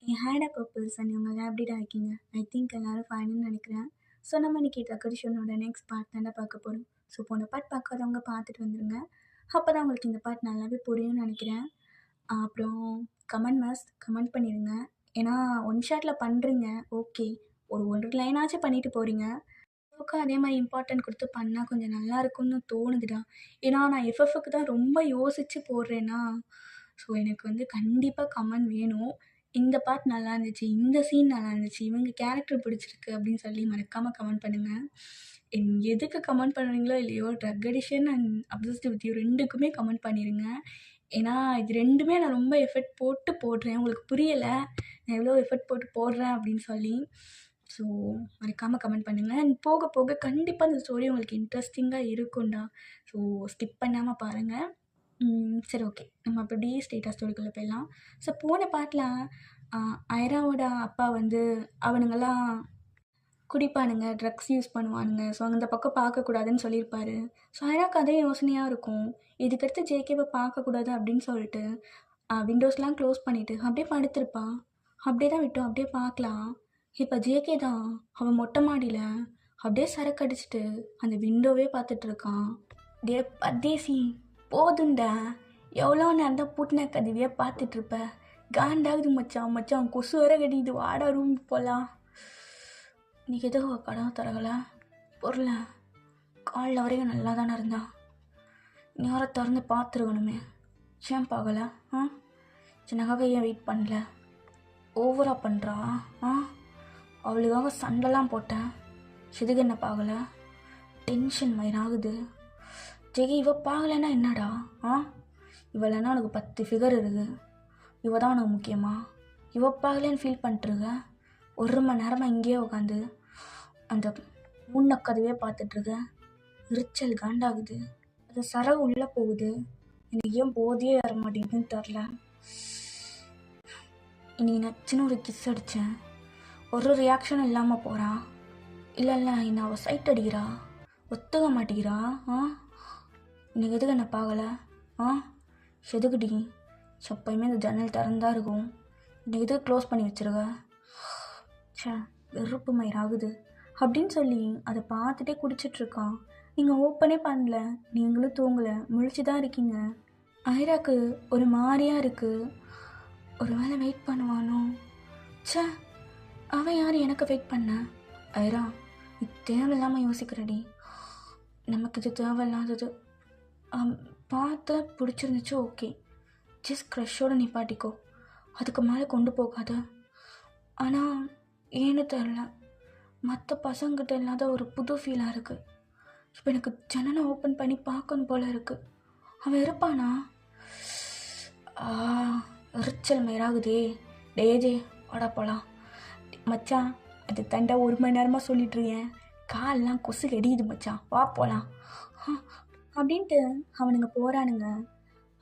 N ஹேடா couples and இவங்கெல்லாம் எப்படிடா இருக்கீங்க? ஐ திங்க் எல்லாரும் ஃபைன்னு நினைக்கிறேன். ஸோ நம்ம இன்னைக்கு டக்கடிஷனோட நெக்ஸ்ட் பார்ட் தானே பார்க்க போகிறோம். ஸோ போன பார்ட் பார்க்காதவங்க பார்த்துட்டு வந்துருங்க. அப்போ தான் உங்களுக்கு இந்த பார்ட் நல்லாவே புரியும்னு நினைக்கிறேன். அப்புறம் கமெண்ட் பண்ணிடுங்க. ஏன்னா ஒன் ஷாட்டில் பண்ணுறீங்க ஓகே, ஒரு லைனாச்சும் பண்ணிட்டு போகிறீங்க. அதே மாதிரி இம்பார்ட்டன்ட் கொடுத்து பண்ணால் கொஞ்சம் நல்லா இருக்கும்னு தோணுதுடா. ஏன்னா நான் எஃப்எஃப்க்கு தான் ரொம்ப யோசித்து போடுறேன்னா, ஸோ எனக்கு வந்து கண்டிப்பாக கமெண்ட் வேணும். இந்த பார்ட் நல்லா இருந்துச்சு, இந்த சீன் நல்லா இருந்துச்சு, இவங்க கேரக்டர் பிடிச்சிருக்கு அப்படின்னு சொல்லி மறக்காமல் கமெண்ட் பண்ணுங்கள். எதுக்கு கமெண்ட் பண்ணுறீங்களோ இல்லையோ, drug addiction and obsessed with you ரெண்டுக்குமே கமெண்ட் பண்ணிடுங்க. ஏன்னா இது ரெண்டுமே நான் ரொம்ப எஃபர்ட் போட்டு போடுறேன். உங்களுக்கு புரியலை நான் எவ்வளோ எஃபர்ட் போட்டு போடுறேன் அப்படின்னு சொல்லி. ஸோ மறக்காமல் கமெண்ட் பண்ணுங்கள். அண்ட் போக போக கண்டிப்பாக இந்த ஸ்டோரி உங்களுக்கு இன்ட்ரெஸ்டிங்காக இருக்கும்டா. ஸோ ஸ்கிப் பண்ணாமல் பாருங்கள். சரி ஓகே, நம்ம அப்படியே ஸ்டேட்டஸ் ஸ்டோரிக்குள்ளே போயிடலாம். ஸோ போன பாட்டில் ஐராவோட அப்பா வந்து அவனுங்கெல்லாம் குடிப்பானுங்க, ட்ரக்ஸ் யூஸ் பண்ணுவானுங்க. ஸோ அந்த பக்கம் பார்க்கக்கூடாதுன்னு சொல்லியிருப்பாரு. ஸோ ஐராவுக்கு அதே யோசனையாக இருக்கும். இதுக்கடுத்து ஜேகேவை பார்க்கக்கூடாது அப்படின்னு சொல்லிட்டு விண்டோஸ்லாம் க்ளோஸ் பண்ணிவிட்டு அப்படியே படுத்திருப்பான். அப்படியே தான் விட்டோம், அப்படியே பார்க்கலாம். இப்போ ஜேகே தான் அவன் மொட்டை மாடியில் அப்படியே சரக்கு அடிச்சுட்டு அந்த விண்டோவே பார்த்துட்ருக்கான். டே பத்தேசி போதுண்டா, எவ்வளோ நேரம் தான் பூட்டின கதவியே பார்த்துட்ருப்ப, காண்டாகுது மச்சான் கொசு வர கட்டிது, வாடா ரூம் போகலாம். இன்றைக்கி எதோ கடன் தரகலை பொருளை காலில் வரைக்கும் நல்லா தானே இருந்தான், நேரம் திறந்து பார்த்துருக்கணுமே, ஏன் பார்க்கல? சின்னக்காக ஏன் வெயிட் பண்ணல? ஓவராக பண்ணுறா. அவளுக்காக சண்டைலாம் போட்டேன், எதுக்கு என்ன பார்க்கல? டென்ஷன் மயிராகுது. ஜெகி இவ பார்க்கலன்னா என்னடா? இவளைன்னா உனக்கு 10 ஃபிகர் இருக்குது, இவ தான் உனக்கு முக்கியமா? இவ பார்க்கலன்னு ஃபீல் பண்ணிட்டுருக்க. 1 மணி நேரமாக இங்கேயே உட்காந்து அந்த முன்னக்கதவே பார்த்துட்ருக்க. எரிச்சல் காண்டாகுது. அது சரகு உள்ளே போகுது, எனக்கு ஏன் போதையே வர மாட்டேங்குதுன்னு தெரில. இன்னைக்கு நச்சுன்னு ஒரு கிஸ் அடித்தேன், ஒரு ரியாக்ஷனும் இல்லாமல் போகிறா. இல்லை என்ன அவள் சைட் அடிக்கிறா, ஒத்துக்க மாட்டேங்கிறா. இன்னைக்கு எதுக்கு என்ன பார்க்கலை? எதுக்குடி? எப்பயுமே இந்த ஜன்னல் திறந்தா இருக்கும், இன்னைக்கு எதுக்கு க்ளோஸ் பண்ணி வச்சுருக்க? வெறுப்பு மயிராகுது அப்படின்னு சொல்லி அதை பார்த்துட்டே குடிச்சிட்ருக்கான். நீங்கள் ஓப்பனே பண்ணல, நீங்களும் தூங்கலை, முழிச்சு தான் இருக்கீங்க. ஐராக்கு ஒரு மாதிரியாக இருக்குது. ஒரு வேளை வெயிட் பண்ணுவானோ? அவன் யார் எனக்கு வெயிட் பண்ண? ஐரா, இது தேவையில்லாமல் யோசிக்கிறடி. நமக்கு இது தேவையில்லாதது. பார்த்து பிடிச்சிருந்துச்சு ஓகே, ஜஸ்ட் க்ரஷோடு நிப்பாட்டிக்கோ, அதுக்கு மேலே கொண்டு போகாத. ஆனால் ஏன்னு தெரில, மற்ற பசங்கிட்ட இல்லாத ஒரு புது ஃபீலாக இருக்குது. இப்போ எனக்கு ஜன்னலை ஓப்பன் பண்ணி பார்க்கணும் போல இருக்குது. அவன் இருப்பானா? எரிச்சல் மயிராகுதே. டேஜே வாடா போகலாம். மச்சான் அது தண்டா 1 மணி நேரமாக சொல்லிட்டுருக்கேன், கால்லாம் கொசு கடியுது மச்சான், வா போகலாம் அப்படின்ட்டு அவனுங்க போகிறானுங்க.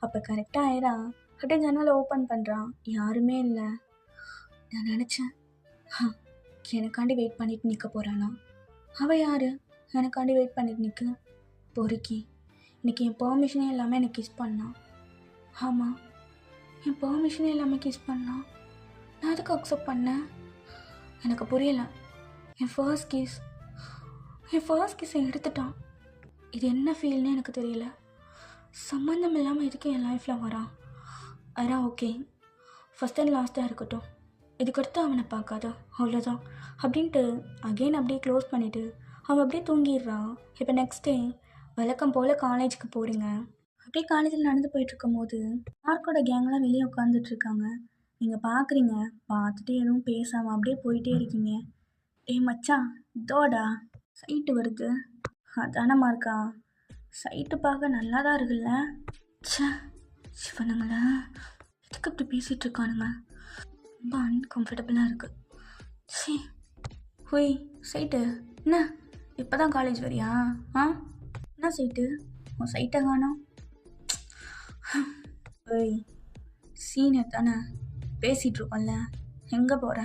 அப்போ கரெக்டாக ஆயிரா அப்படியே ஜன்னலை ஓப்பன் பண்ணுறான், யாருமே இல்லை. நான் நினச்சேன் எனக்காண்டி வெயிட் பண்ணிட்டு நிற்க போகிறானா? அவள் யார் எனக்காண்டி வெயிட் பண்ணிட்டு நிற்க? பொறுக்கி இன்றைக்கி என் பெர்மிஷனே இல்லாமல் எனக்கு கிஸ் பண்ணான். ஆமாம், என் பெர்மிஷனே இல்லாமல் கிஸ் பண்ணான். நான் அதுக்கு அக்செப்ட் பண்ணேன். எனக்கு புரியலை. என் ஃபர்ஸ்ட் கிஸ்ஸை எடுத்துட்டான். இது என்ன ஃபீல்னே எனக்கு தெரியல. சம்மந்தம் இல்லாமல் இதுக்கு என் லைஃப்பில் வரான். அதான் ஓகே, ஃபஸ்ட் அண்ட் லாஸ்ட்டாக இருக்கட்டும், இதுக்கடுத்து அவனை பார்க்காத, அவ்வளோதான் அப்படின்ட்டு அகெயின் அப்படியே க்ளோஸ் பண்ணிவிட்டு அவன் அப்படியே தூங்கிடுறான். இப்போ நெக்ஸ்ட் டே வழக்கம் போல் காலேஜுக்கு போகிறீங்க. அப்படியே காலேஜில் நடந்து போயிட்டுருக்கும் போது மார்க்கோட கேங்லாம் வெளியே உட்காந்துட்ருக்காங்க. நீங்கள் பார்க்குறீங்க, பார்த்துட்டு எதுவும் பேசாமல் அப்படியே போயிட்டே இருக்கீங்க. மச்சான் இதோடா சைட்டு வருது. அதானே மார்க்கா, சைட்டு பார்க்க நல்லா தான் இருக்குல்ல. சிவனுங்களா எதுக்கு இப்படி பேசிகிட்டு இருக்கானுங்க, ரொம்ப அன்கம்ஃபர்டபுளாக இருக்குது. ஹோய் சைட்டு, என்ன இப்போ தான் காலேஜ் வரியா? என்ன சைட்டு, உன் சைட்டை காணோம். ஓய் சீனியர் தானே, பேசிகிட்ருக்கோம்ல, எங்கே போகிற?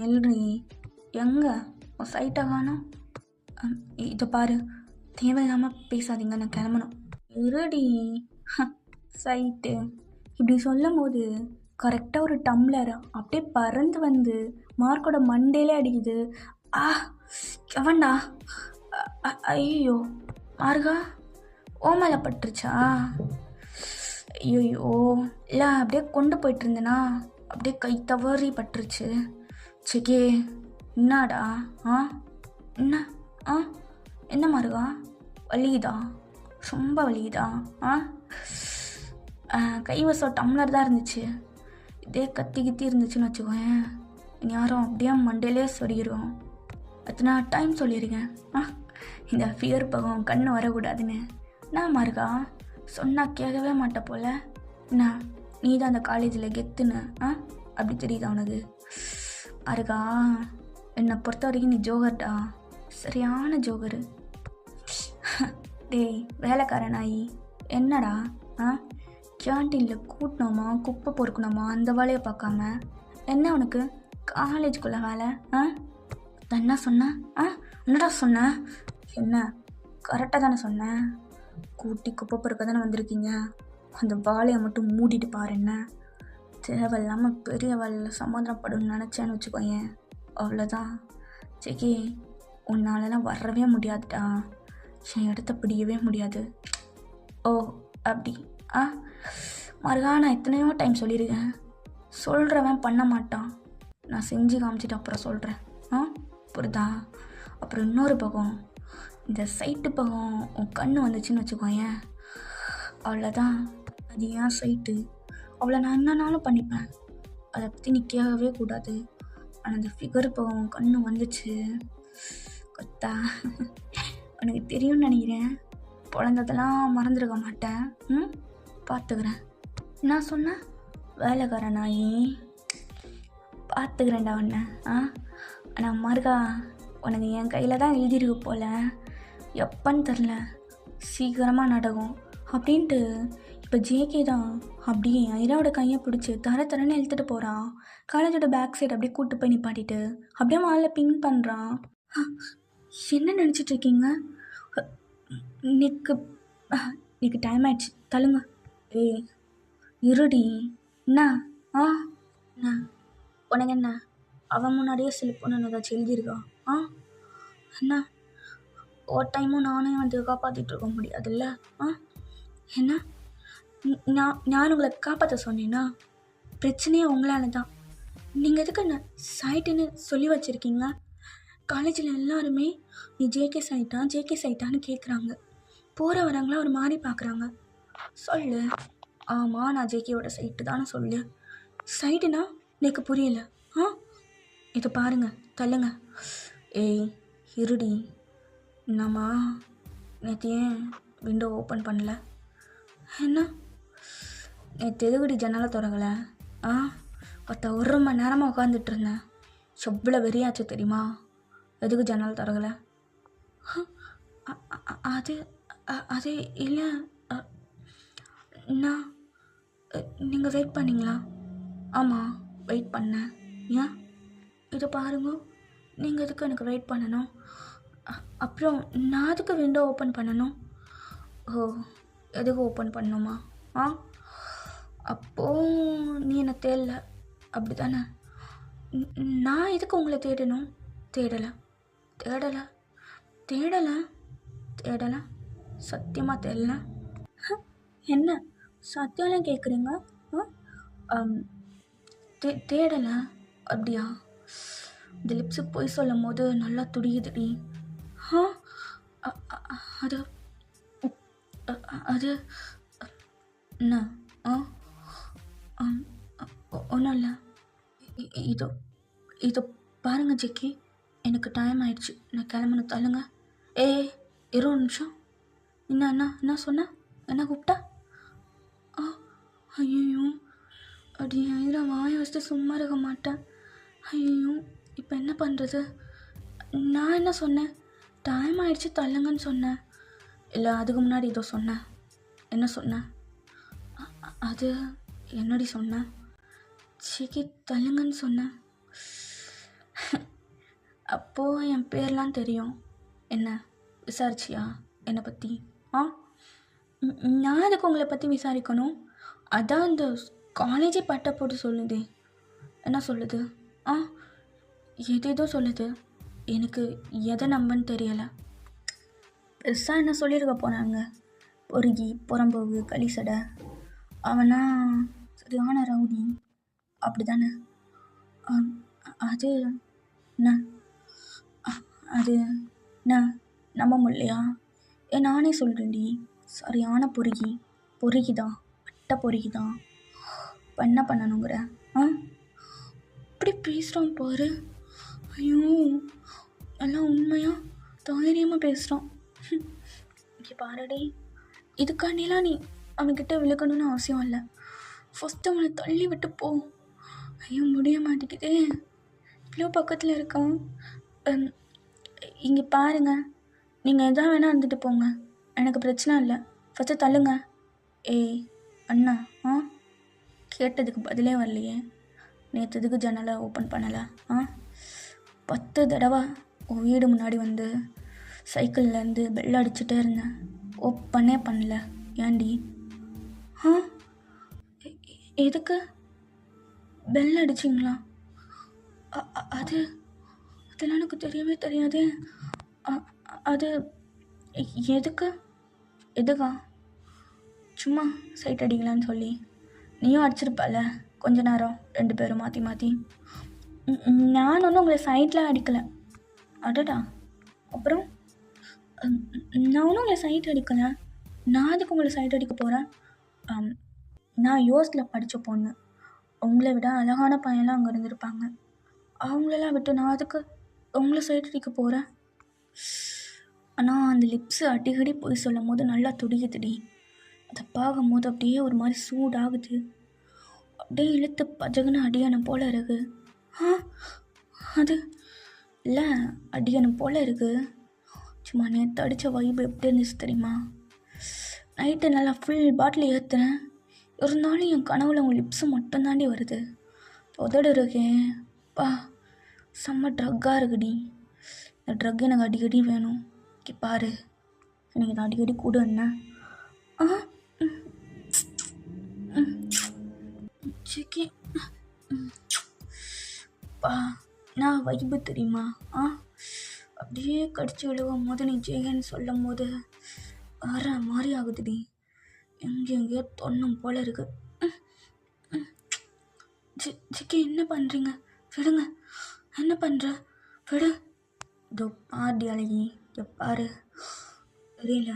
எல்றி எங்கே உன் சைட்டை காணோம்? இதை பாரு, தேவையில்லாமல் பேசாதீங்க, நான் கிளம்பணும். இருடி சைட்டு இப்படி சொல்லும் போது கரெக்டாக ஒரு டம்ளர் அப்படியே பறந்து வந்து மார்க்கோட மண்டையிலே அடிக்குது. ஆ எவன்டா? ஐயோ மார்கா, ஓ மேலே பட்டுருச்சா? ஐயோ இல்லை, அப்படியே கொண்டு போயிட்டு இருந்தேனா அப்படியே கை தவறி பட்டுருச்சு. சிக்கி என்னடா? என்ன? என்ன மார்கா, வலிக்குதா? ரொம்ப வலிக்குதா? கைவசம் டம்ளர் தான் இருந்துச்சு. இதே கத்தி கித்தி இருந்துச்சுன்னு வச்சுக்கோயேன், யாரும் அப்படியே மண்டையிலே சொல்லிடுவோம். அத்தனை டைம் சொல்லியிருக்கேன் இந்த ஃபியர் பகம் கண்ணு வரக்கூடாதுன்னு. நான் மார்கா சொன்னால் கேட்கவே மாட்டேன் போல. என்ன நீ தான் அந்த காலேஜில் கெத்துன்னு அப்படி தெரியுதா உனக்கு? மார்கா, என்னை பொறுத்த வரைக்கும் நீ ஜோகர்டா, சரியான ஜோகரு. டேய் வேலைக்காரனாயி, என்னடா கேன்டீனில் கூட்டணுமா குப்பை பொறுக்கணுமா அந்த வேலையை பார்க்காம என்ன உனக்கு காலேஜுக்குள்ளே வேலை? என்ன சொன்னேன்? என்னடா சொன்னேன்? என்ன கரெக்டாக தானே சொன்னேன்? கூட்டி குப்பை பொறுக்க தானே வந்திருக்கீங்க, அந்த வாழையை மட்டும் மூடிட்டு பாரு. என்ன தேவையில்லாமல் பெரிய வேலையில் சமாதானப்படணும்னு நினச்சேன்னு வச்சுக்கோயேன், அவ்வளோதான். சரி, உன்னாலலாம் வரவே முடியாதுடா, என் இடத்த பிடிக்கவே முடியாது. ஓ அப்படி மார்கா, நான் எத்தனையோ டைம் சொல்லியிருக்கேன், சொல்கிறவன் பண்ண மாட்டான், நான் செஞ்சு காமிச்சிட்டு அப்புறம் சொல்கிறேன். புரியுதா? அப்புறம் இன்னொரு பக்கம், இந்த சைட்டு பக்கம் உன் கண்ணு வந்துச்சுன்னு வச்சுக்கோயேன், அவ்வளோதான். அது ஏன் சைட்டு, அவ்வளோ நான் என்னன்னாலும் பண்ணிப்பேன், அதை பற்றி நீ கேட்கவே கூடாது. ஆனால் அந்த ஃபிகர் பக்கம் உன் கண்ணு வந்துச்சு கொத்தா, உனக்கு தெரியும்னு நினைக்கிறேன், பிறந்ததெல்லாம் மறந்துருக்க மாட்டேன். பார்த்துக்கிறேன். நான் சொன்னேன் வேலைக்காரனாயி, பார்த்துக்கிறேன்டா உன்னை. ஆனால் மார்கா, உனக்கு என் கையில் தான் எழுதியிருக்கு போல், எப்பன்னு தெரில, சீக்கிரமாக நடக்கும் அப்படின்ட்டு. இப்போ ஜேகே தான் அப்படியே ஐராவோட கையை பிடிச்சி தரன்னு இழுத்துட்டு போகிறான். காலேஜோட பேக் சைடு அப்படியே கூப்பிட்டு போய் நிப்பாட்டிட்டு அப்படியே மாலில் பின் பண்ணுறான். என்ன நினச்சிட்ருக்கீங்க? இன்னைக்கு டைம் ஆயிடுச்சு, தள்ளுங்க. ஏய் இருடி. என்ன? என்ன உனக்கு என்ன, அவன் முன்னாடியே சிலிப்புன்னு ஏதாச்சும் எழுதியிருக்கா? என்ன ஒரு டைமும் நானே வந்து காப்பாற்றிட்டு இருக்க முடியாதுல்ல? என்ன நான் உங்களை காப்பாற்ற சொன்னேன்னா பிரச்சனையே உங்களால தான். நீங்கள் எதுக்கு என்ன சைட்டுன்னு சொல்லி வச்சுருக்கீங்க? காலேஜில் எல்லாருமே நீ ஜேகே சைட்டான்னு கேட்குறாங்க, போகிற வரவங்களாம் ஒரு மாதிரி பார்க்குறாங்க. சொல்லு, ஆமாம் நான் ஜேகேவோட சைட்டு தானே சொல்லு. சைட்டுனா எனக்கு புரியல. இதை பாருங்க, தள்ளுங்க. ஏய் இருடி, என்னம்மா நேற்று ஏன் விண்டோ ஓப்பன் பண்ணல? என்ன நேற்று எதுக்கடி ஜன்னலை திறக்கலை? ஒரு மணி நேரமாக உட்காந்துட்டு இருந்தேன், எவ்வளோ வெறியாச்சு தெரியுமா? எதுக்கு ஜன்னல் திறக்கலை? அது அது இல்லை, நான் நீங்கள் வெயிட் பண்ணிங்களா? ஆமாம் வெயிட் பண்ணேன். ஏன்? இதை பாருங்க, நீங்கள் எதுக்கு எனக்கு வெயிட் பண்ணணும்? அப்புறம் நான் அதுக்கு விண்டோ ஓப்பன் பண்ணணும்? ஓ எதுக்கு ஓப்பன் பண்ணணுமா? அப்போது நீ என்னை தேடல அப்படி தானே? நான் எதுக்கு உங்களை தேடணும்? தேடலை சத்தியமாக தேடல. என்ன சத்தியம்லாம் கேட்குறீங்க? தேடலை அப்படியா? இந்த லிப்ஸு போய் சொல்லும் போது நல்லா துடியுதுடி. அது அது என்ன? ஒன்றும் இல்லை. இதோ பாருங்கள் ஜெக்கி, எனக்கு டைம் ஆயிடுச்சு, நான் கிளம்பணும், தள்ளுங்க. ஒரு நிமிஷம். என்ன சொன்ன? என்ன கூப்பிட்டா? ஐயோ அப்படி ஐரா வாயை வச்சுட்டு சும்மா இருக்க மாட்டேன். ஐயோ இப்போ என்ன பண்ணுறது? நான் என்ன சொன்னேன்? டைம் ஆயிடுச்சு தள்ளுங்கன்னு சொன்னேன். இல்லை அதுக்கு முன்னாடி இதோ சொன்னேன். என்ன சொன்னேன்? அது என்னடி சொன்னேன்? சிக்கி தள்ளுங்கன்னு சொன்னேன். அப்போது என் பேர்லாம் தெரியும். என்ன விசாரிச்சியா என்னை பற்றி? நான் அதுக்கு உங்களை பற்றி விசாரிக்கணும். அதான் இந்த காலேஜே பட்டை போட்டு சொல்லுதே. என்ன சொல்லுது? ஆ எதேதோ சொல்லுது. எனக்கு எதை நம்பன்னு தெரியலை. பெருசாக என்ன சொல்லியிருக்க போனாங்க. பொறுகி புறம்போகு களிசடை அவனா சரியான ரவுடி அப்படி தானே? அது என்ன அது என்ன நம்ப முடியலையா? நானே சொல்கிறேன்டி, சரியான பொறுகி தான், அட்டை பொறுகி தான். இப்போ என்ன பண்ணணுங்கிற? இப்படி பேசுகிறான் பாரு. ஐயோ, எல்லாம் உண்மையாக தைரியமாக பேசுகிறான். இங்கே பாருடி, இதுக்காண்டிலாம் நீ அவன்கிட்ட விழுக்கணும்னு அவசியம் இல்லை. ஃபஸ்ட்டு அவனை தள்ளி விட்டு போ. ஐயோ, முடிய மாட்டேங்குதே, இவ்வளோ பக்கத்தில் இருக்கான். இங்கே பாருங்க, நீங்கள் எதா வேணால் இருந்துட்டு போங்க, எனக்கு பிரச்சனை இல்லை. ஃபஸ்ட்டு தள்ளுங்க. ஏய் அண்ணா, கேட்டதுக்கு பதிலே வரலையே. நேற்றுதுக்கு ஜன்னலை ஓப்பன் பண்ணலை. 10 தடவை உன் வீடு முன்னாடி வந்து சைக்கிள்லேருந்து பெல் அடிச்சுட்டே இருந்தேன், ஓப்பனே பண்ணல. ஏண்டி? எதுக்கு பெல் அடிச்சிங்களா? அதெல்லாம் எனக்கு தெரியவே தெரியாதே. அது எதுக்கா? சும்மா சைட் அடிக்கலான்னு சொல்லி. நீயும் அடிச்சிருப்பல கொஞ்ச நேரம், 2 பேரும் மாற்றி மாற்றி. நான் ஒன்றும் உங்களை சைட்டில் அடிக்கலை. அடடா, அப்புறம்? நான் ஒன்றும் உங்களை சைட் அடிக்கலை. நான் அதுக்கு உங்களை சைட் அடிக்க போகிறேன்? நான் யோசில் படித்த பொண்ணு. உங்களை விட அழகான பையன்லாம் அங்கே இருந்திருப்பாங்க. அவங்களெல்லாம் விட்டு நான் அதுக்கு உங்களை சைட் அடிக்க போகிறேன்? ஆனால் அந்த லிப்ஸு அடிக்கடி போய் சொல்லும் போது நல்லா துடிக்குதுடி. அதை பார்க்கும்போது அப்படியே ஒரு மாதிரி சூடாகுது. அப்படியே இழுத்து பஜகுன்னு அடியணும் போல் இருக்கு. அது இல்லை, அடியணும் போல் இருக்கு. சும்மா நேற்று அடித்த வைப்பு எப்படி இருந்துச்சு தெரியுமா? நைட்டு நல்லா ஃபுல் பாட்டில் ஏற்றுறேன், இருந்தாலும் என் கனவுல உங்கள் லிப்ஸு மட்டும் தாண்டி வருது. உதடு இருக்கேன் பா, செம்ம ட்ரக்காக இருக்குடி. இந்த ட்ரக் எனக்கு அடிக்கடி வேணும். பாரு, எனக்கு இதை அடிக்கடி கூட என்ன சிக்கி பா, நான் வைப்பு தெரியுமா? அப்படியே கடிச்சு விழுவும் போது நீ ஜெயன்னு சொல்லும் போது வர மாதிரி ஆகுதுடி. எங்கேயோ தொன்னும் போல இருக்கு. சிக்கி, என்ன பண்ணுறீங்க? விடுங்க. என்ன பண்ணுற? விடு. இதோ பாடி அழகி, பாரு, தெரியல,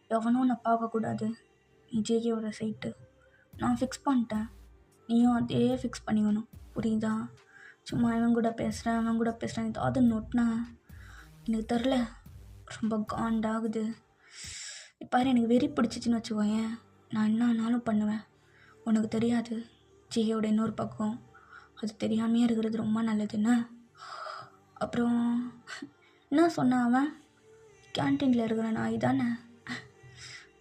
எவனும் நான் பார்க்கக்கூடாது. நீ ஜேகேவோட சைட்டு நான் ஃபிக்ஸ் பண்ணிட்டேன், நீயும் அதே ஃபிக்ஸ் பண்ணிக்கணும், புரியுதா? சும்மா அவன் கூட பேசுகிறேன் ஏதாவது நோட்டினா எனக்கு தெரில, ரொம்ப காண்டாகுது. பாரு, எனக்கு வெறி பிடிச்சிச்சின்னு வச்சுக்கோயேன், நான் என்ன ஆனாலும் பண்ணுவேன். உனக்கு தெரியாது ஜேகேவோட இன்னொரு பக்கம், அது தெரியாமையே இருக்கிறது ரொம்ப நல்லதுன்னு. அப்புறம் என்ன சொன்னான் அவன்? கேன்டீனில் இருக்கிற நாய் தானே,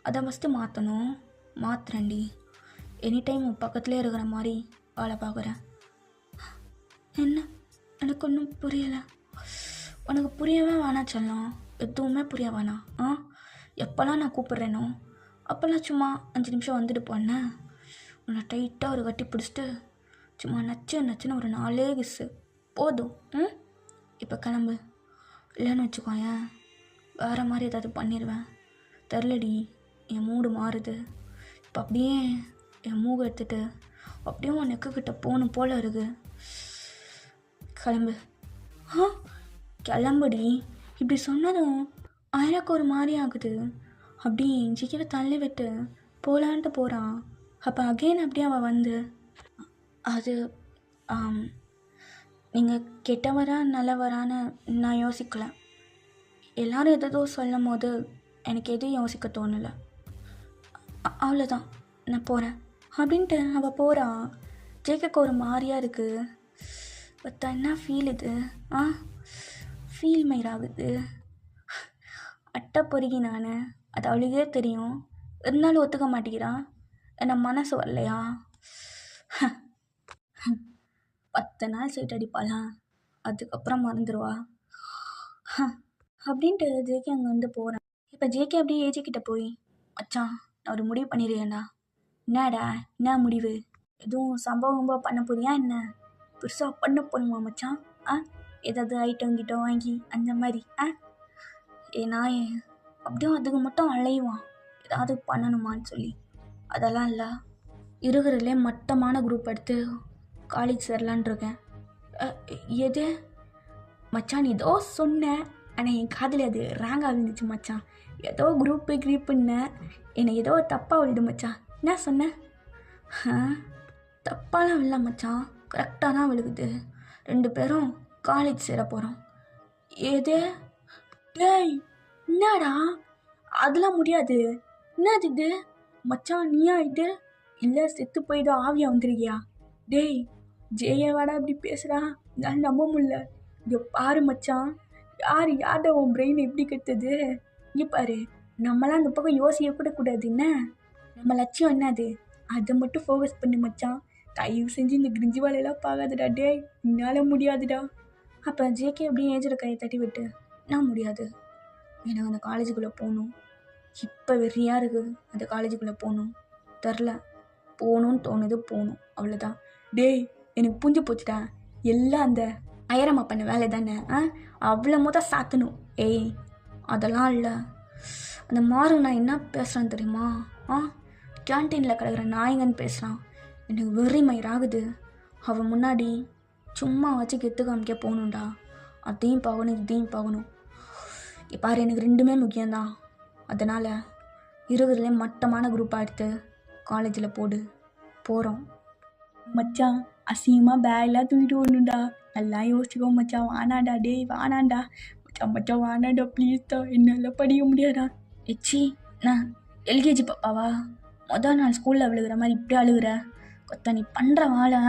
அதை ஃபஸ்ட்டு மாற்றணும். மாற்றுறேன்டி, எனி டைம் உன் பக்கத்துலேயே இருக்கிற மாதிரி வேலை பார்க்குறேன். என்ன? எனக்கு ஒன்றும் புரியலை. உனக்கு புரியவே வேணாம் செல்லம், எதுவுமே புரிய வேணாம். எப்போல்லாம் நான் கூப்பிட்றேனோ அப்போல்லாம் சும்மா 5 நிமிஷம் வந்துட்டு போனேன், உன்னை டைட்டாக ஒரு கட்டி பிடிச்சிட்டு சும்மா நச்சுன்னு ஒரு 4 கிஸ்ஸு போதும். இப்போ கிளம்பு, இல்லைன்னு வச்சுக்கோயேன் வேறு மாதிரி ஏதாவது பண்ணிடுவேன். தெரிலடி, என் மூடு மாறுது. இப்போ அப்படியே என் மூகை எடுத்துகிட்டு அப்படியே உன் நெக்குக்கிட்ட போகணும் போல் இருக்குது. கிளம்பு. கிளம்புடி. இப்படி சொன்னதும் எனக்கு ஒரு மாதிரி ஆகுது. அப்படி ஜிக்கிவை தள்ளி விட்டு போகலான்ட்டு போகிறான். அப்போ அகெயின் அப்படியே அவள் வந்து, அது நீங்கள் கெட்டவரா நல்லவரான்னு நான் யோசிக்கலை. எல்லோரும் எதோ சொல்லும் போது எனக்கு எதுவும் யோசிக்க தோணலை. அவ்வளோதான், நான் போகிறேன் அப்படின்ட்டு அவள் போகிறா. ஜேகேக்கு ஒரு மாதிரியாக இருக்குது. பத்தா என்ன ஃபீல் இது? ஃபீல் மயிராகுது. அட்டை பொறுகி நான், அது அவளுக்கே தெரியும், இருந்தாலும் ஒத்துக்க மாட்டேங்கிறான். என்ன மனசு வரலையா? 10 நாள் சைட் அடிப்பாளாம், அதுக்கப்புறம் மறந்துடுவா அப்படின்ட்டு ஜேகே அங்கே வந்து போகிறேன். இப்போ ஜேகே அப்படியே ஏஜிக்கிட்ட போய், மச்சான் நான் ஒரு முடிவு பண்ணிடுறேன்டா, என்னடா என்ன முடிவு? எதுவும் சம்பவம் பண்ண போறியா என்ன? பெருசாக பண்ண போகணுமா மச்சான்? ஏதாவது ஐட்டம் கிட்ட வாங்கி அந்த மாதிரி ஏன்னா அப்படியே அதுக்கு மட்டும் அலைவான் ஏதாவது பண்ணணுமான்னு சொல்லி. அதெல்லாம் இல்லை, இருக்கிறதுலே மட்டமான குரூப் எடுத்து காலேஜ் சேரலான் இருக்கேன். எது மச்சான்? ஏதோ சொன்னேன், ஆனால் என் காதில் அது ரேங்காக இருந்துச்சு மச்சான். ஏதோ குரூப்புன்னு என்னை ஏதோ தப்பாக விழுது மச்சான். என்ன சொன்னேன்? தப்பாலாம் இல்லை மச்சான், கரெக்டாக தான் விழுகுது. 2 பேரும் காலேஜ் சேர போகிறோம். ஏதே டேய் என்னடா? அதெல்லாம் முடியாது. என்னது இது மச்சான்? நீயா இது? இல்லை செத்து போய்தோ ஆவியா வந்துருக்கியா? டேய் ஜெயவாடா இப்படி பேசுகிறா? நான் நம்ப முடியல. இங்கே பாரு மச்சான், யார்ட உன் பிரெயின் எப்படி கெட்டது? இங்கே பாரு, நம்மளாம் அந்த பக்கம் யோசிக்க கூட கூடாது. என்ன நம்ம லட்சியம் என்னது, அதை மட்டும் ஃபோக்கஸ் பண்ணி மச்சான். தயவு செஞ்சு இந்த கிரிஞ்சி வேலையெல்லாம் பார்க்காதுடா. டேய் என்னால் முடியாதுடா. அப்போ ஜேகே அப்படியே ஏஜில் கையை தட்டி விட்டு, நான் முடியாது, எனக்கு அந்த காலேஜுக்குள்ளே போகணும். இப்போ வெறியாக இருக்குது அந்த காலேஜுக்குள்ளே போகணும். தெரில, போகணுன்னு தோணுது, போகணும், அவ்வளோதான். டேய் எனக்கு புரிஞ்சு போச்சுடா, எல்லாம் அந்த அயரம்மா பண்ண வேலை தானே. அவ்வளோ மொதல் சாத்தணும். ஏய் அதெல்லாம் இல்லை. அந்த மாறு நான் என்ன பேசுகிறேன்னு தெரியுமா? கேன்டீனில் கிடக்குற நாயங்கன்னு பேசுகிறான். எனக்கு வெறி மயிராகுது. அவன் முன்னாடி சும்மா வச்சு கெத்து காமிக்க போகணுண்டா. அதையும் பார்க்கணும், இதையும் பார்க்கணும். பாரு, எனக்கு 2மே முக்கியம்தான். அதனால் இருக்கிறதுலே மட்டமான குரூப்பாக எடுத்து காலேஜில் போகிறோம் மச்சான். அசிங்கமாக பேக்லாம் தூக்கிட்டு வரணுண்டா. நல்லா யோசிச்சுக்கோ மச்சான். வானாண்டா, டேய் வானாண்டா மச்சான் வானாண்டா ப்ளீஸ்டா, என்னால் படிக்க முடியாதா. எச்சி நான் எல்கேஜி பாப்பாவா? மொதல் நாள் ஸ்கூலில் விழுகிற மாதிரி இப்படி அழுகுற? கொத்தா நீ பண்ணுற வாழை.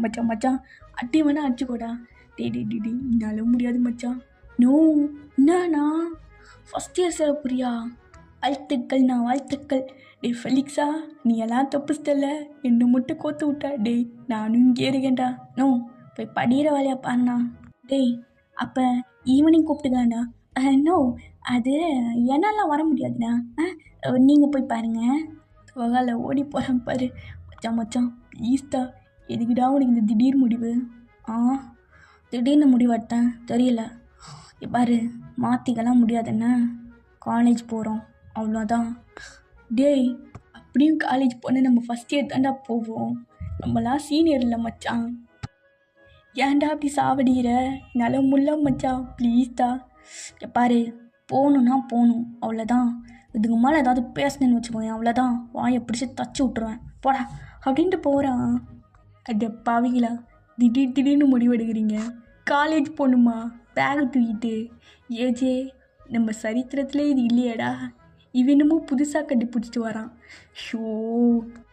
மச்சான் அடி வேணா அடிச்சுக்கோடா. டே என்னால் முடியாது மச்சான். நோ என்னண்ணா ஃபஸ்ட் இயர் சேர புரியா? வாழ்த்துக்கள். டே ஃபெலிக்ஸா, நீ எல்லாம் தப்புச்சிட்டல, என்னை மட்டும் கோத்து விட்டா. டேய் நானும் இங்கே இருக்கேன்டா. நோ போய் படிக்கிற வேலையா பாருண்ணா. டேய் அப்போ ஈவினிங் கூப்பிட்டுக்கலாம்டா. நோ அது என்னெல்லாம் வர முடியாதுண்ணா. நீங்கள் போய் பாருங்க. வகால ஓடி போகிறேன் பாரு. மச்சான் ப்ளீஸ்டா, எதுக்குடா உனக்கு இந்த திடீர் முடிவு? திடீர்னு முடிவெடுத்தேன், தெரியல. பாரு மாற்றிக்கலாம் முடியாதுண்ணா. காலேஜ் போகிறோம், அவ்வளோதான். டேய் அப்படியும் காலேஜ் போனால் நம்ம ஃபஸ்ட் இயர் தாண்டா போவோம். நம்மளாம் சீனியர் இல்லை மச்சான். ஏன்டா அப்படி சாவடிக்கிற? நல்ல முல்ல மச்சான் ப்ளீஸ்டா. பாரு போகணுன்னா போகணும், அவ்வளோதான். இதுக்கு மேலே ஏதாவது பேசணுன்னு வச்சுக்கோங்க, அவ்வளோதான். வாயை பிடிச்சி தச்சு விட்ருவேன், போடா அப்படின்ட்டு போகிறான். அட பாவிங்களா, திடீர்னு முடிவெடுக்கிறீங்க. காலேஜ் போகணுமா பேக் தூக்கிட்டு? ஏஜே நம்ம சரித்திரத்தில் இது இல்லையாடா. இவனுமும் புதுசாக கண்டுபிடிச்சிட்டு வரான். ஷோ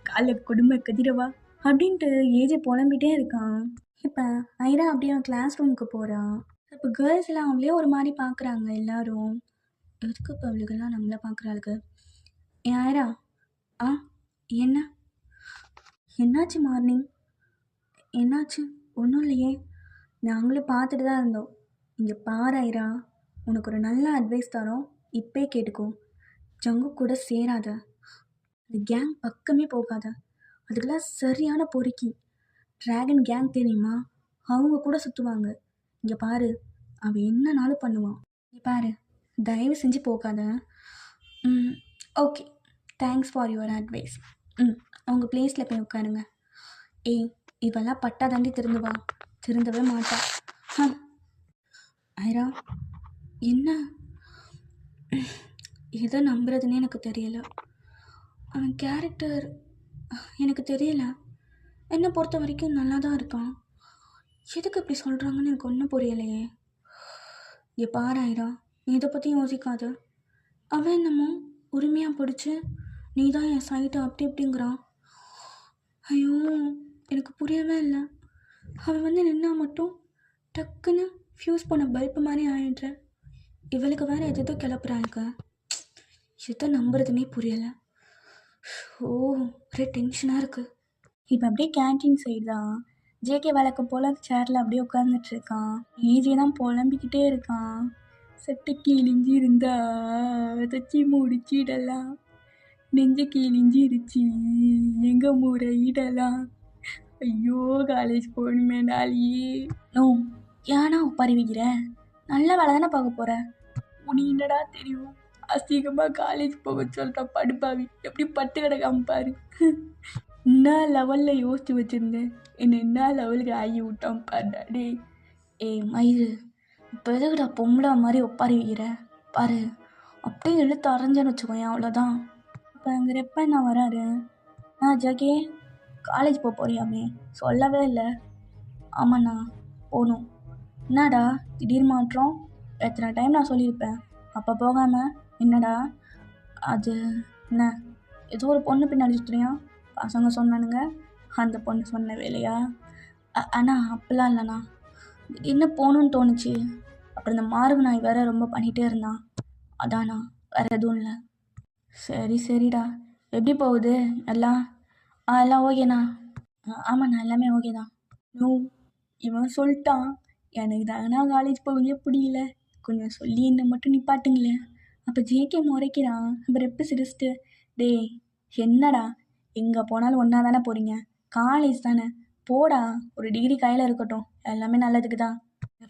காலை கொடுமை கதிரவா அப்படின்ட்டு ஏஜே புலம்பிகிட்டே இருக்கான். இப்போ ஐரா அப்படியே கிளாஸ் ரூமுக்கு போகிறான். இப்போ கேர்ள்ஸ்லாம் அவங்களே ஒரு மாதிரி பார்க்குறாங்க எல்லாரும். எதுக்கு இப்போ அவளுக்கெல்லாம் நம்மளை பார்க்குறாளுக்கு? ஏன் ஐரா என்னாச்சு மார்னிங்? என்னாச்சு? ஒன்றும் இல்லையே, நாங்களும் பார்த்துட்டு தான் இருந்தோம். இங்கே பாரு ஐரா, உனக்கு ஒரு நல்ல அட்வைஸ் தரோம், இப்பே கேட்டுக்கோ. ஜங்கு கூட சேராத, அந்த கேங் பக்கமே போகாத. அதுக்கெல்லாம் சரியான பொறுக்கி. ட்ராகன் கேங் தெரியுமா? அவங்க கூட சுற்றுவாங்க. இங்கே பாரு, அவன் என்னனாலும் பண்ணுவான். இங்கே பாரு, தயவு செஞ்சு போகாத. Okay, thanks for your advice. அவங்க பிளேஸில் போய் உட்காருங்க. ஏய் இவெல்லாம் பட்டா தாண்டி திருந்தவே மாட்டா. ஐரா என்ன எதை நம்புறதுன்னே எனக்கு தெரியல. அவன் கேரக்டர் எனக்கு தெரியல. என்னை பொறுத்த வரைக்கும் நல்லா தான் இருக்கான். எதுக்கு இப்படி சொல்கிறாங்கன்னு எனக்கு ஒன்றும் புரியலையே. இங்கே பாரு ஐரா, நீ இதை பற்றி யோசிக்காத. அவன் என்னமோ உரிமையாக பிடிச்சி நீ தான் என் சைட்டை அப்படி இப்படிங்கிறான். ஐயோ எனக்கு புரியவே இல்லை. அவன் வந்து நின்னா மட்டும் டக்குன்னு ஃப்யூஸ் பண்ண பல்ப் மாதிரி ஆயிடுற. இவளுக்கு வேறு எதோ கிளப்புறாங்க. எதை நம்புறதுன்னே புரியலை. ஒரே டென்ஷனாக இருக்குது. இப்போ அப்படியே கேன்டீன் சைடு தான் ஜேகே வழக்கம் போல் சேரில் அப்படியே உட்காந்துட்ருக்கான். ஏஜே தான் புலம்பிக்கிட்டே இருக்கான். செட்டு கிழிஞ்சி இருந்தா தச்சி முடிச்சிடலாம், நெஞ்சு கிழிஞ்சிருச்சு எங்க முறையிடலாம். ஐயோ காலேஜ் போகணுமே நாளி. நோ ஏன்னா ஒப்பாரி வைக்கிற? நல்ல வேலை தானே பார்க்க போற. உனி என்னடா தெரியும்? அசிங்கமாக காலேஜ் போக சொல்கிற படுப்பாவி எப்படி பட்டு கிடக்காம பாரு. என்ன லெவலில் யோசிச்சு வச்சுருந்தேன், என்ன லெவலுக்கு ஆகி விட்டான் பாருடா டே. ஏய் மயிறு, இப்போ எதுக்குடா பொம்பளை மாதிரி ஒப்பாரி வைக்கிற பாரு. அப்படியே இழுத்து அரைஞ்சேன்னு வச்சுக்கோயேன், அவ்வளோதான். இப்போங்கிறப்ப நான் வராரு. ஜாக்கே காலேஜ் போக போறியாமே, சொல்லவே இல்லை. ஆமாண்ணா போகணும். என்னடா திடீர் மாற்றம்? எத்தனை டைம் நான் சொல்லியிருப்பேன் அப்போ போகாமல். என்னடா அது? என்ன ஏதோ ஒரு பொண்ணு பின்னாடி சுற்றுறியா? பசங்க சொன்னானுங்க, அந்த பொண்ணு சொன்ன வேலையா? அண்ணா அப்படிலாம் இல்லைண்ணா, என்ன போகணுன்னு தோணுச்சு. அப்புறம் இந்த மார்பு நாய் வேற ரொம்ப பண்ணிகிட்டே இருந்தான், அதாண்ணா, வேறு எதுவும் இல்லை. சரி சரிடா, எப்படி போகுது எல்லாம்? எல்லாம் ஓகேண்ணா. ஆமாண்ணா எல்லாமே ஓகே தான். நோ இவன் சொல்லிட்டான், எனக்கு தானா காலேஜ் போகவே பிடிக்கல, கொஞ்சம் சொல்லி என்ன மட்டும் நிப்பாட்டுங்களேன். அப்போ ஜேகே முறைக்கிறான். அப்புறம் எப்படி சிரிச்சிட்டு, டேய் என்னடா எங்கே போனாலும் ஒன்றா தானே போகிறீங்க, காலேஜ் தானே போடா, ஒரு டிகிரி கையில் இருக்கட்டும், எல்லாமே நல்லதுக்கு தான்.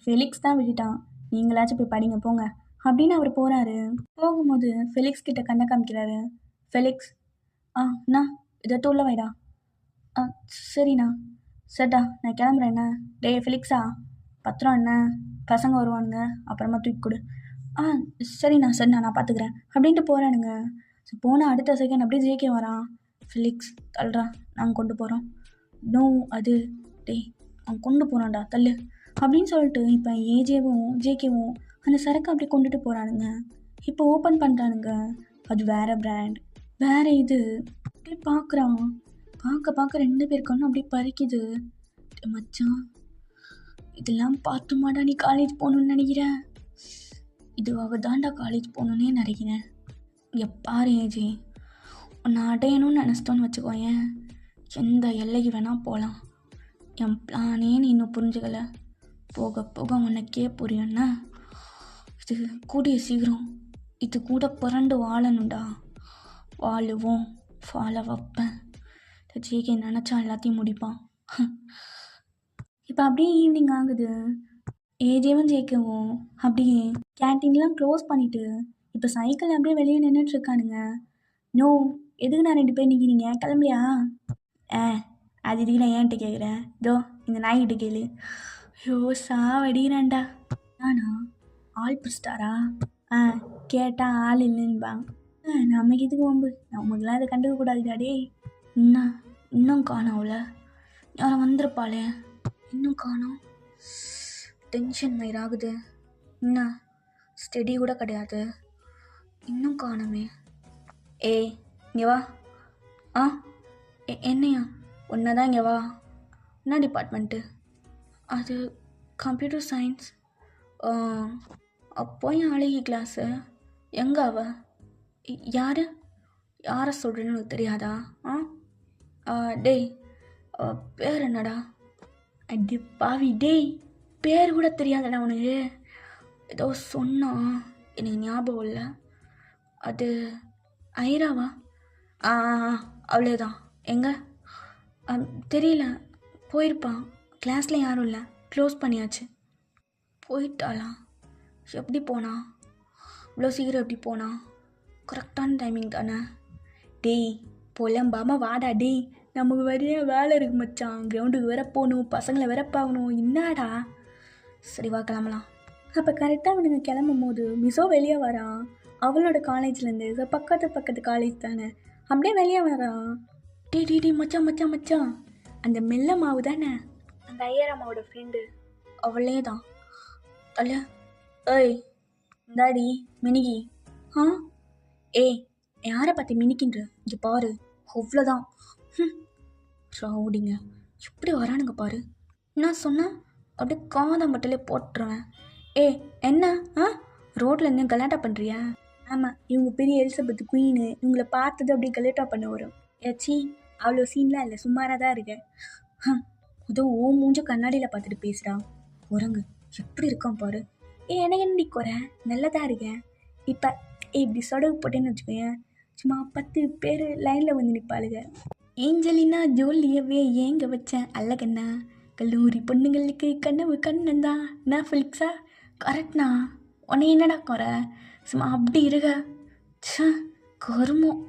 ஃபெலிக்ஸ் தான் விட்டுட்டான், நீங்களாச்சும் போய் படிங்க போங்க அப்படின்னு அவர் போகிறாரு. போகும்போது ஃபெலிக்ஸ் கிட்ட கண்ணை காமிக்கிறாரு. ஃபெலிக்ஸ் அண்ணா இதை உள்ள வைடா. சரிண்ணா. சரிடா நான் கிளம்புறேன். என்ன டே ஃபெலிக்ஸா, பத்திரம் என்ன, பசங்க வருவானுங்க அப்புறமா தூக்கி கொடு. சரிண்ணா சரிண்ணா நான் பார்த்துக்கிறேன் அப்படின்ட்டு போகிறானுங்க. ஸோ போனால் அடுத்த செகண்ட் அப்படியே ஜேகே வரான். ஃபெலிக்ஸ் தள்ளுறான், நாங்கள் கொண்டு போகிறோம். நோ அது டேய் அவன் கொண்டு போகிறான்டா தள்ளு அப்படின்னு சொல்லிட்டு இப்போ ஏஜேவும் ஜேகேவும் அந்த சரக்கு அப்படியே கொண்டுட்டு போகிறானுங்க. இப்போ ஓப்பன் பண்ணுறானுங்க. அது வேறு பிராண்ட், வேறு இது. அப்படியே பார்க்குறான், பார்க்க ரெண்டு பேருக்கானும் அப்படியே பறிக்குது. மச்சான் இதெல்லாம் பார்த்துமாடா நீ காலேஜ் போகணுன்னு நினைக்கிற? இதுவாக தாண்டா காலேஜ் போகணுன்னே நினைக்கிறேன். இங்கே பாரு ஏஜி, உன்னை அடையணும்னு நினச்சிட்டோன்னு வச்சுக்கோயேன், எந்த எல்லைக்கு வேணால் போகலாம். என் பிளானே நீ இன்னும் புரிஞ்சுக்கல, போக போக உனக்கே புரியும்னா. இது கூடிய சீக்கிரம் இது கூட புரண்டு வாழணும்டா. வாழுவோம், வாழ வைப்பேன். ஜேகே நினச்சா எல்லாத்தையும் முடிப்பான். இப்போ அப்படியே ஈவினிங் ஆகுது. ஏஜேவும் ஜேக்கவும் அப்படியே கேன்டீன்லாம் க்ளோஸ் பண்ணிவிட்டு இப்போ சைக்கிள் அப்படியே வெளியே நின்றுட்டுருக்கானுங்க. நோ எதுக்கு நான் 2 பேர் நிற்கிறீங்க, கிளம்பலையா? அது இதுக்கு நான் ஏன்ட்டு கேட்குறேன், இதோ இந்த நாய்கிட்ட கேளு. ஐயோ சாவடிக்கிறான்டா. நானா ஆள் பிடிச்சிட்டாரா? கேட்டால் ஆள் இல்லைன்பாங்க. நமக்கு இதுக்கு வம்பு, நமக்குலாம் இதை கண்டுக்க கூடாதுடாடே. இன்னும் காணோம் அவளை, யாரும் வந்திருப்பாளே, இன்னும் காணோம். டென்ஷன் மயிராகுது. என்ன ஸ்டெடி கூட கிடையாது, இன்னும் காணுமே. ஏய் இங்கே வா. என்னையா? ஒன்றை தான், இங்கே வா. என்ன டிபார்ட்மெண்ட்டு? அது கம்ப்யூட்டர் சயின்ஸ். அப்போ என் அழகி கிளாஸு எங்கே அவ? யாரை சொல்கிறேன்னு உனக்கு தெரியாதா? டேய் பேர் என்னடா? அடி பாவி டேய், பேர் கூட தெரியாதடா உனக்கு? ஏதோ சொன்னான், எனக்கு ஞாபகம் இல்லை. அது ஐராவா? அவ்வளோதான். எங்கே தெரியல, போயிருப்பான். கிளாஸில் யாரும் இல்லை, க்ளோஸ் பண்ணியாச்சு. போயிட்டாளா? எப்படி போனா இவ்வளோ சீக்கிரம்? எப்படி போனா? கரெக்டான டைமிங் தானே? டேய் பொலம்பாமல் வாடா டேய், நமக்கு வரைய வேலை இருக்கு மச்சான், கிரவுண்டுக்கு வேற போகணும், பசங்களை வேற பார்க்கணும். என்னடா? சரி வா கிளம்பலாம். அப்போ கரெக்டாக அவனுங்க கிளம்பும் போது மிசோ வெளியே வரான், அவளோட காலேஜ்லேருந்து. ஸோ பக்கத்து காலேஜ் தானே, அப்படியே வெளியே வரான். டே மச்சான் மச்சான் மச்சான், அந்த மெல்ல மாவு தானே, அந்த ஐயரம்மாவோட ஃப்ரெண்டு, அவளே தான். அல்ல ஏய் இந்தாடி மினிகி. ஏய் யாரை பார்த்து மினிக்கின்ற, இங்கே பாரு, அவ்வளோதான். ரவுடிங்க எப்படி வரானுங்க பாரு. நான் சொன்னேன் அப்படியே காதம்பட்டிலே போட்டுருவேன். என்ன ரோட்டில் இருந்து கலாட்டா பண்ணுறியா? ஆமாம், இவங்க பெரிய எலிசபெத் குயின்னு, இவங்களை பார்த்தது அப்படியே கலாட்டா பண்ண வரும். ஏச்சி அவ்வளோ சீன்லாம் இல்லை, சுமாராக தான் இருக்கேன். உதோ ஓ மூஞ்ச கண்ணாடியில் பார்த்துட்டு பேசுகிறா. குரங்கு எப்படி இருக்கான் பாரு. எனக்கு என்ன குறை, நல்லதாக இருக்கேன். இப்போ இப்படி சொடகு போட்டேன்னு வச்சுக்கோயேன், சும்மா 10 பேர் லைனில் வந்து நிற்பாளுங்க. ஏஞ்சலினா ஜோலியவே ஏங்க வச்சேன் அல்லகண்ணா, கல்லூரி பொண்ணுங்களுக்கு கனவு கண்ணந்தா. நான் ஃபிலிக்ஸா கரெக்ட்ண்ணா. உன்னை என்னடா குறை, சும்மா அப்படி இருக்க. ச்சே கருமம்,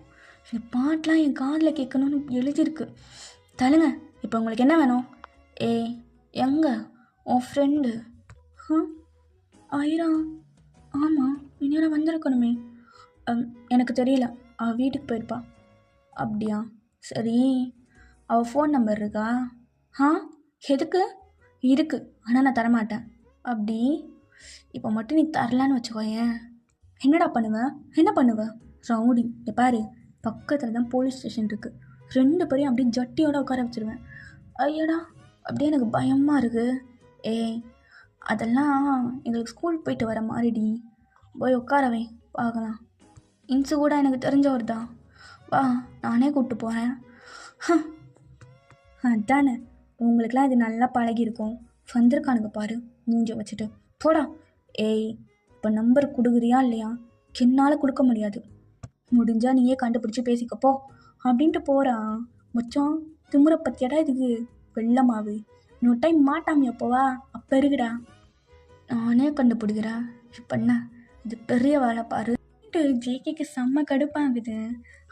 இந்த பாட்டெலாம் என் காதில் கேட்கணும்னு எழுதியிருக்கு. தலுங்க, இப்போ உங்களுக்கு என்ன வேணும்? எங்க உன் ஃப்ரெண்டு? ஐரா, ஆமாம் இன்னும் வந்திருக்கணுமே. எனக்கு தெரியல, அவள் வீட்டுக்கு போயிருப்பா. அப்படியா, சரி. அவள் ஃபோன் நம்பர் இருக்கா? எதுக்கு? இருக்கு, ஆனால் நான் தரமாட்டேன். அப்படி இப்போ மட்டும் நீ தரலான்னு வச்சுக்கோயேன், என்னடா பண்ணுவேன்? என்ன பண்ணுவேன்? ரவுடி. பாரு, பக்கத்தில் தான் போலீஸ் ஸ்டேஷன் இருக்குது. 2 பேரையும் அப்படியே ஜட்டியோட உட்கார வச்சுருவேன். ஐயடா, அப்படியே எனக்கு பயமாக இருக்குது. அதெல்லாம் எங்களுக்கு ஸ்கூல் போயிட்டு வர மாதிரிடி. போய் உட்காரவே பார்க்கலாம். இன்சு கூட எனக்கு தெரிஞ்சவர் தான். வா, நானே கூப்பிட்டு போகிறேன். அதானே, உங்களுக்கெல்லாம் இது நல்லா பழகிருக்கும். வந்திருக்கானுங்க பாரு மூஞ்ச வச்சுட்டு. போடா. இப்போ நம்பர் கொடுக்குறியா இல்லையா? என்னால் கொடுக்க முடியாது. முடிஞ்சால் நீயே கண்டுபிடிச்சி பேசிக்கப்போ அப்படின்ட்டு போகிறா. மச்சான் திமுறை பற்றியடா இதுக்கு வெள்ளமாவு. இன்னொரு டைம் மாட்டாமையா போவா? அப்போ இருக்குடா, நானே கண்டுபிடிக்கிறேன். இப்போ என்ன, இது பெரிய வேலை பாரு. ஜேகேக்கு செம்ம கடுப்பாகுது.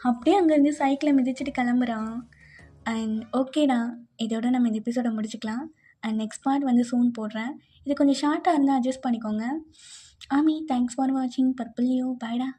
அப்படியே அங்கேருந்து சைக்கிளை மிதிச்சுட்டு கிளம்புறான். அண்ட் ஓகேடா, இதோட நம்ம இந்த எபிசோடை முடிச்சுக்கலாம். அண்ட் நெக்ஸ்ட் பார்ட் வந்து சூன் போடுறேன். இது கொஞ்சம் ஷார்ட்டாக இருந்தால் அட்ஜஸ்ட் பண்ணிக்கோங்க. ஆமி, தேங்க்ஸ் ஃபார் வாட்சிங். பர்பிள் யூ, பாய்டா.